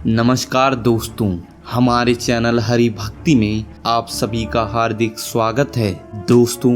नमस्कार दोस्तों, हमारे चैनल हरि भक्ति में आप सभी का हार्दिक स्वागत है। दोस्तों,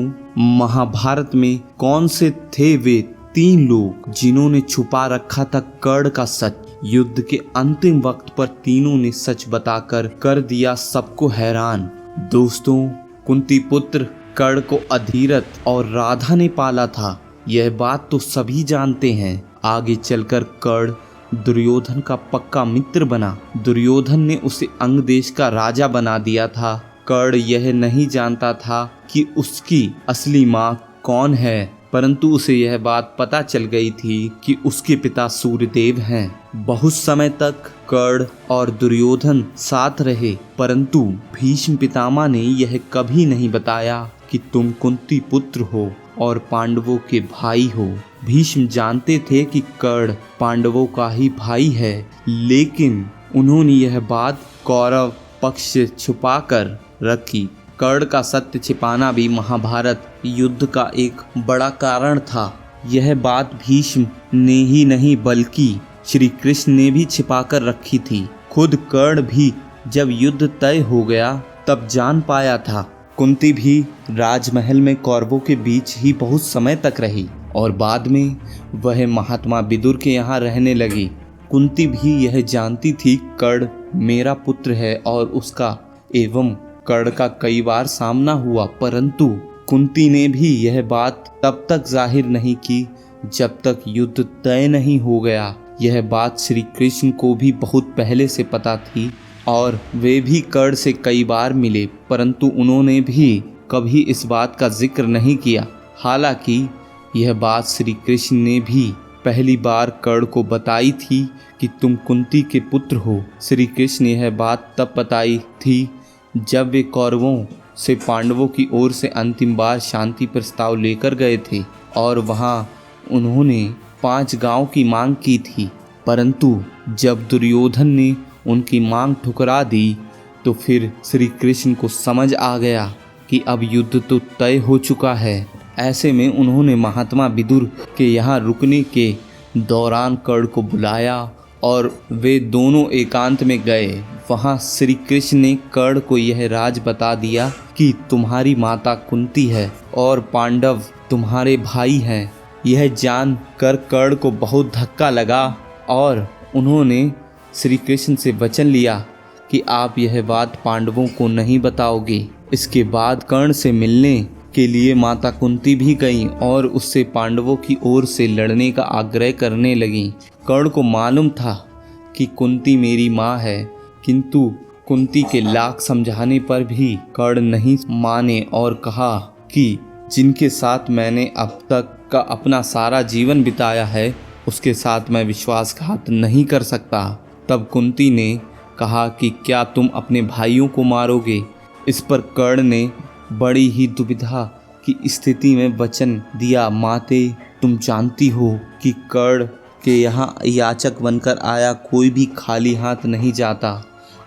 महाभारत में कौन से थे वे 3 लोग जिन्होंने छुपा रखा था कर्ण का सच। युद्ध के अंतिम वक्त पर तीनों ने सच बताकर कर दिया सबको हैरान। दोस्तों, कुंती पुत्र कर्ण को अधीरथ और राधा ने पाला था, यह बात तो सभी जानते हैं। आगे चलकर कर्ण दुर्योधन का पक्का मित्र बना। दुर्योधन ने उसे अंग देश का राजा बना दिया था। कर्ण यह नहीं जानता था कि उसकी असली माँ कौन है, परंतु उसे यह बात पता चल गई थी कि उसके पिता सूर्यदेव हैं। बहुत समय तक कर्ण और दुर्योधन साथ रहे, परंतु भीष्म पितामह ने यह कभी नहीं बताया कि तुम कुंती पुत्र हो और पांडवों के भाई हो। भीष्म जानते थे कि कर्ण पांडवों का ही भाई है, लेकिन उन्होंने यह बात कौरव पक्ष से छुपा कर रखी। कर्ण का सत्य छिपाना भी महाभारत युद्ध का एक बड़ा कारण था। यह बात भीष्म ने ही नहीं बल्कि श्री कृष्ण ने भी छिपा कर रखी थी। खुद कर्ण भी जब युद्ध तय हो गया तब जान पाया था। कुंती भी राजमहल में कौरवों के बीच ही बहुत समय तक रही और बाद में वह महात्मा विदुर के यहाँ रहने लगी। कुंती भी यह जानती थी कर्ण मेरा पुत्र है और उसका एवं कर्ण का कई बार सामना हुआ, परंतु कुंती ने भी यह बात तब तक जाहिर नहीं की जब तक युद्ध तय नहीं हो गया। यह बात श्री कृष्ण को भी बहुत पहले से पता थी और वे भी कर्ण से कई बार मिले, परंतु उन्होंने भी कभी इस बात का जिक्र नहीं किया। हालांकि यह बात श्री कृष्ण ने भी पहली बार कर्ण को बताई थी कि तुम कुंती के पुत्र हो। श्री कृष्ण ने यह बात तब बताई थी जब वे कौरवों से पांडवों की ओर से अंतिम बार शांति प्रस्ताव लेकर गए थे और वहां उन्होंने 5 गांव की मांग की थी, परंतु जब दुर्योधन ने उनकी मांग ठुकरा दी तो फिर श्री कृष्ण को समझ आ गया कि अब युद्ध तो तय हो चुका है। ऐसे में उन्होंने महात्मा विदुर के यहाँ रुकने के दौरान कर्ण को बुलाया और वे दोनों एकांत में गए। वहाँ श्री कृष्ण ने कर्ण को यह राज बता दिया कि तुम्हारी माता कुंती है और पांडव तुम्हारे भाई हैं। यह जान कर कर्ण को बहुत धक्का लगा और उन्होंने श्री कृष्ण से वचन लिया कि आप यह बात पांडवों को नहीं बताओगे। इसके बाद कर्ण से मिलने के लिए माता कुंती भी गईं और उससे पांडवों की ओर से लड़ने का आग्रह करने लगीं। कर्ण को मालूम था कि कुंती मेरी माँ है, किंतु कुंती के लाख समझाने पर भी कर्ण नहीं माने और कहा कि जिनके साथ मैंने अब तक का अपना सारा जीवन बिताया है उसके साथ मैं विश्वासघात नहीं कर सकता। तब कुंती ने कहा कि क्या तुम अपने भाइयों को मारोगे। इस पर कर्ण ने बड़ी ही दुविधा की स्थिति में वचन दिया, माते तुम जानती हो कि कर्ण के यहाँ याचक बनकर आया कोई भी खाली हाथ नहीं जाता,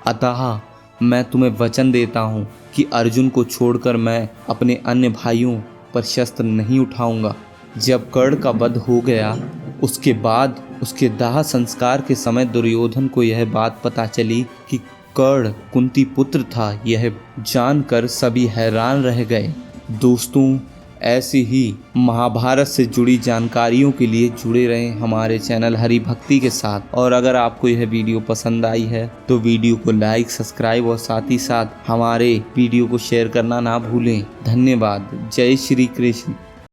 अतः मैं तुम्हें वचन देता हूँ कि अर्जुन को छोड़कर मैं अपने अन्य भाइयों पर शस्त्र नहीं उठाऊंगा। जब कर्ण का वध हो गया उसके बाद उसके दाह संस्कार के समय दुर्योधन को यह बात पता चली कि कर्ण कुंती पुत्र था। यह जानकर सभी हैरान रह गए। दोस्तों, ऐसी ही महाभारत से जुड़ी जानकारियों के लिए जुड़े रहें हमारे चैनल हरि भक्ति के साथ। और अगर आपको यह वीडियो पसंद आई है तो वीडियो को लाइक, सब्सक्राइब और साथ ही साथ हमारे वीडियो को शेयर करना ना भूलें। धन्यवाद। जय श्री कृष्ण।